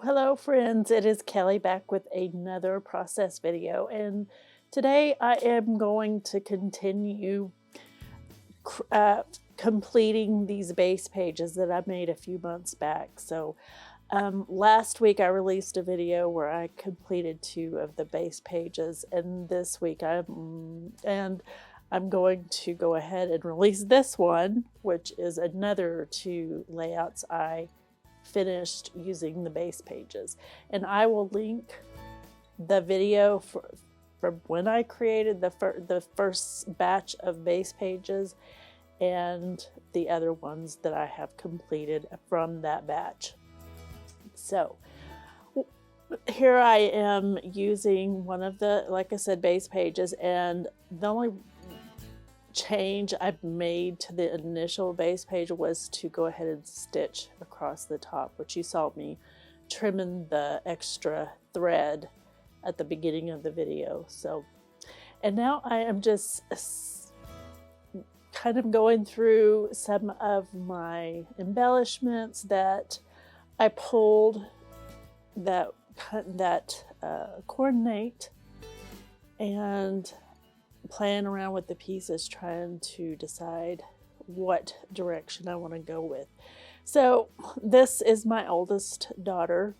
Hello friends, it is Kelly back with another process video, and today I am going to continue completing these base pages that I made a few months back. So last week I released a video where I completed 2 of the base pages, and this week I'm going to go ahead and release this one, which is another 2 layouts I finished using the base pages, and I will link the video from when I created the first batch of base pages and the other ones that I have completed from that batch. So here I am using one of the, like I said, base pages, and the only change I've made to the initial base page was to go ahead and stitch across the top, which you saw me trimming the extra thread at the beginning of the video. So, and now I am just kind of going through some of my embellishments that I pulled that coordinate, and playing around with the pieces, trying to decide what direction I want to go with. So this is my oldest daughter,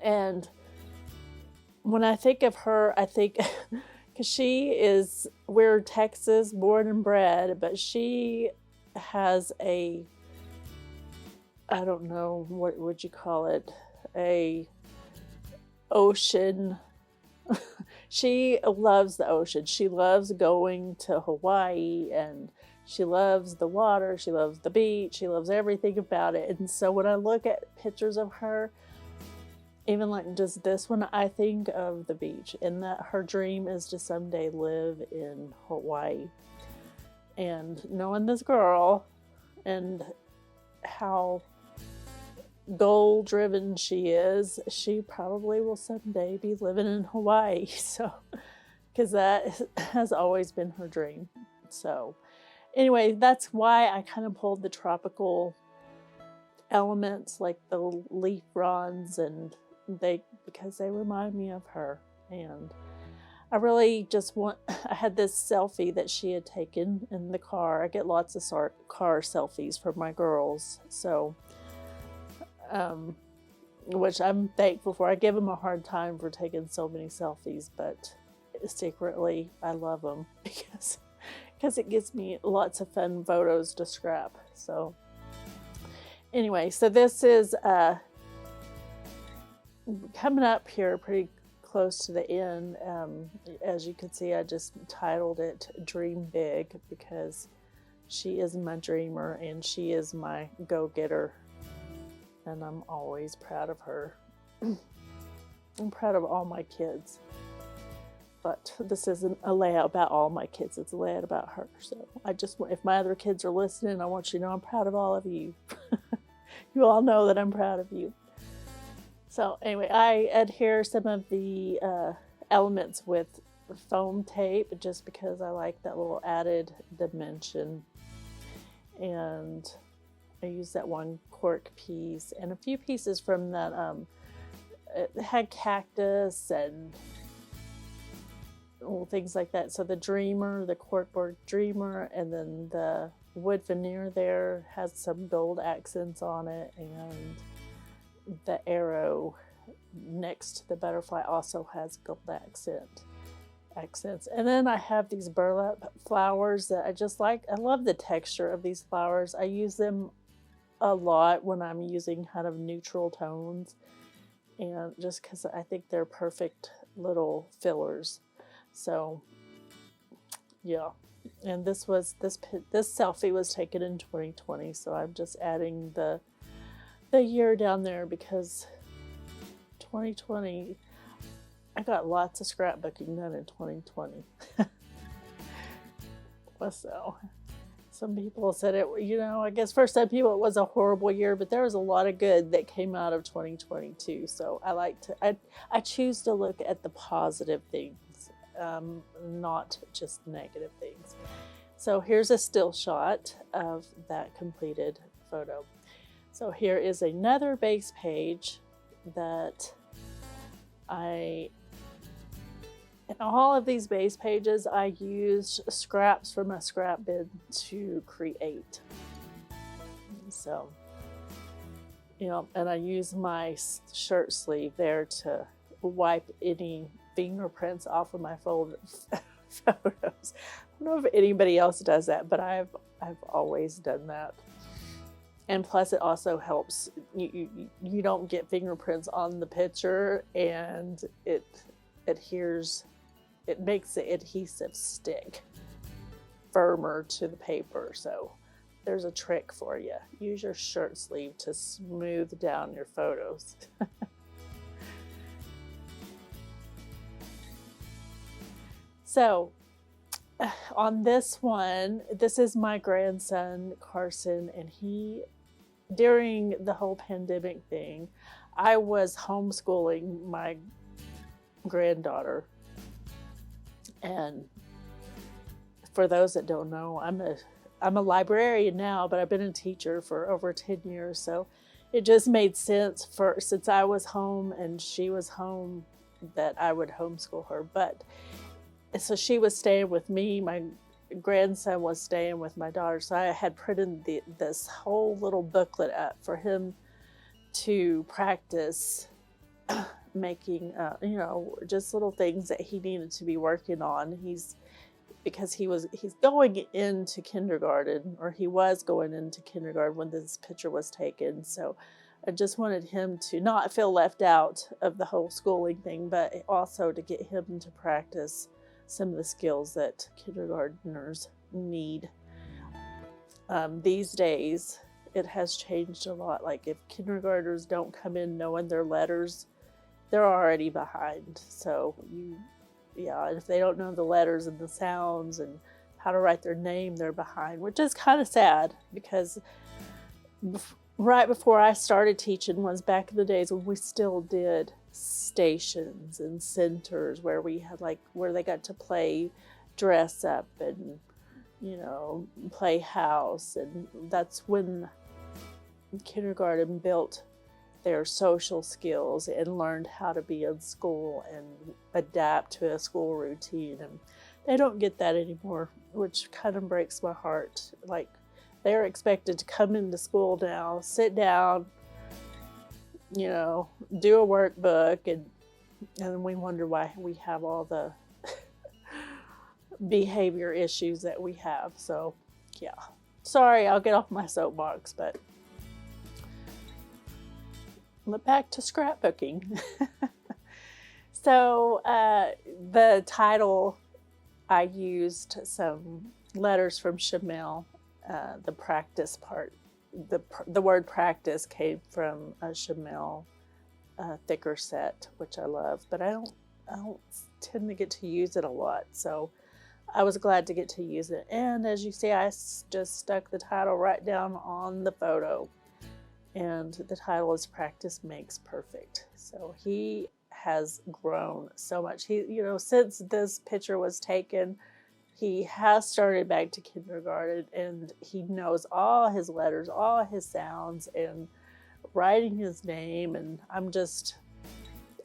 and when I think of her, I think because we're Texas born and bred, but she has I don't know, what would you call it, a ocean. She loves the ocean. She loves going to Hawaii, and she loves the water. She loves the beach. She loves everything about it. And so when I look at pictures of her, even like just this one, I think of the beach, and that her dream is to someday live in Hawaii. And knowing this girl and how goal driven she is, she probably will someday be living in Hawaii. So, because that has always been her dream. So anyway, that's why I kind of pulled the tropical elements, like the leaf fronds, and because they remind me of her. And I really just I had this selfie that she had taken in the car. I get lots of car selfies from my girls, so which I'm thankful for. I give them a hard time for taking so many selfies, but secretly I love them because it gives me lots of fun photos to scrap. So anyway, so this is coming up here pretty close to the end. As you can see, I just titled it Dream Big, because she is my dreamer and she is my go-getter, and I'm always proud of her. I'm proud of all my kids, but this isn't a layout about all my kids, it's a layout about her. So I just, if my other kids are listening, I want you to know I'm proud of all of you. You all know that I'm proud of you. So anyway, I adhere some of the elements with foam tape just because I like that little added dimension, and I use that one cork piece and a few pieces from that. It had cactus and things like that. So the dreamer, the corkboard dreamer, and then the wood veneer there has some gold accents on it, and the arrow next to the butterfly also has gold accents. And then I have these burlap flowers that I just like. I love the texture of these flowers. I use them a lot when I'm using kind of neutral tones, and just because I think they're perfect little fillers. So yeah, and this selfie was taken in 2020, so I'm just adding the year down there because 2020, I got lots of scrapbooking done in 2020. So some people said it, I guess for some people it was a horrible year, but there was a lot of good that came out of 2022. So I choose to look at the positive things, not just negative things. So here's a still shot of that completed photo. So here is another base page that in all of these base pages, I used scraps from a scrap bin to create. So, and I use my shirt sleeve there to wipe any fingerprints off of my photos. I don't know if anybody else does that, but I've always done that. And plus, it also helps you don't get fingerprints on the picture, and it adheres. It makes the adhesive stick firmer to the paper. So there's a trick for you. Use your shirt sleeve to smooth down your photos. So on this one, this is my grandson, Carson, and during the whole pandemic thing, I was homeschooling my granddaughter. And for those that don't know, I'm a librarian now, but I've been a teacher for over 10 years. So it just made sense since I was home and she was home, that I would homeschool her. But so she was staying with me. My grandson was staying with my daughter. So I had printed this whole little booklet up for him to practice making, just little things that he needed to be working on. Because he's going into kindergarten, or he was going into kindergarten when this picture was taken. So I just wanted him to not feel left out of the whole schooling thing, but also to get him to practice some of the skills that kindergartners need. These days, it has changed a lot. Like if kindergartners don't come in knowing their letters, they're already behind. So if they don't know the letters and the sounds and how to write their name, they're behind, which is kind of sad, because right before I started teaching was back in the days when we still did stations and centers where we had where they got to play dress up and, play house. And that's when kindergarten built their social skills and learned how to be in school and adapt to a school routine. And they don't get that anymore, which kind of breaks my heart. Like, they're expected to come into school now, sit down, do a workbook, and then we wonder why we have all the behavior issues that we have. So, yeah. Sorry, I'll get off my soapbox, but back to scrapbooking. So the title, I used some letters from Shamel. The practice part, the word practice came from a Shamel thicker set, which I love, but I don't tend to get to use it a lot. So I was glad to get to use it. And as you see, I just stuck the title right down on the photo. And the title is Practice Makes Perfect. So he has grown so much. He, since this picture was taken, he has started back to kindergarten, and he knows all his letters, all his sounds, and writing his name. And I'm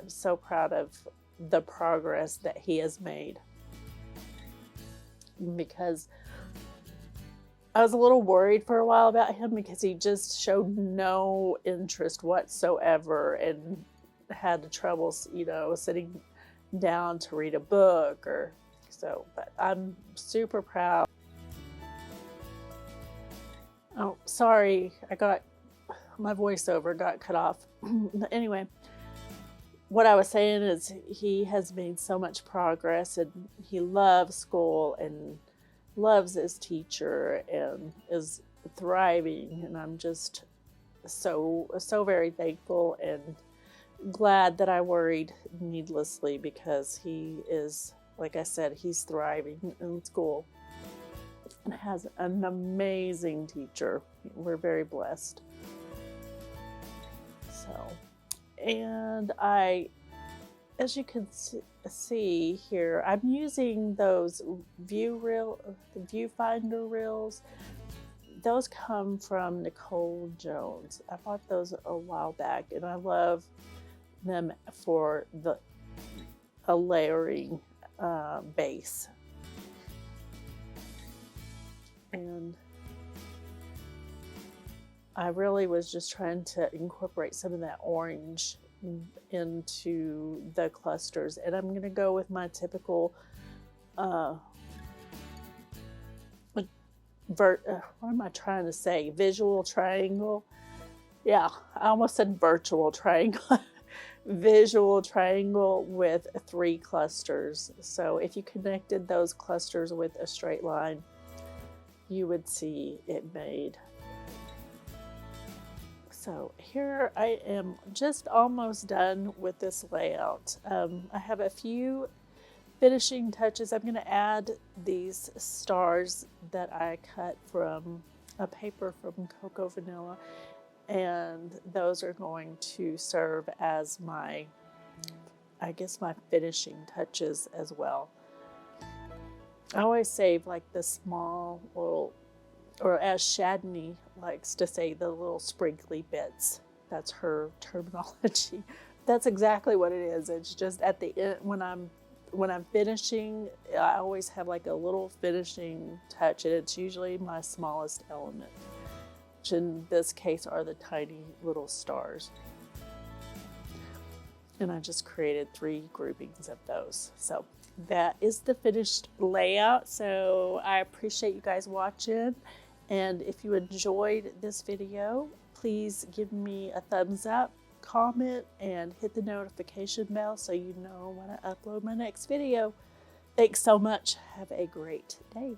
so proud of the progress that he has made, because I was a little worried for a while about him, because he just showed no interest whatsoever and had trouble, sitting down to read a book or so. But I'm super proud. Oh, sorry, my voiceover got cut off. Anyway, what I was saying is he has made so much progress, and he loves school and loves his teacher and is thriving. And I'm just so very thankful and glad that I worried needlessly, because he is, like I said, he's thriving in school and has an amazing teacher. We're very blessed. So, and as you can see here, I'm using those viewfinder reels those come from Nicole Jones. I bought those a while back, and I love them for a layering base. And I really was just trying to incorporate some of that orange into the clusters, and I'm going to go with my typical what am I trying to say? Visual triangle. Yeah, I almost said virtual triangle. Visual triangle with 3 clusters. So if you connected those clusters with a straight line, you would see it made. So here I am just almost done with this layout. I have a few finishing touches. I'm going to add these stars that I cut from a paper from Cocoa Vanilla, and those are going to serve as my, I guess, my finishing touches as well. I always save like the small little, or as Shadney likes to say, the little sprinkly bits. That's her terminology. That's exactly what it is. It's just at the end, when I'm finishing, I always have like a little finishing touch, and it's usually my smallest element, which in this case are the tiny little stars. And I just created 3 groupings of those. So that is the finished layout. So I appreciate you guys watching. And if you enjoyed this video, please give me a thumbs up, comment, and hit the notification bell so you know when I upload my next video. Thanks so much. Have a great day.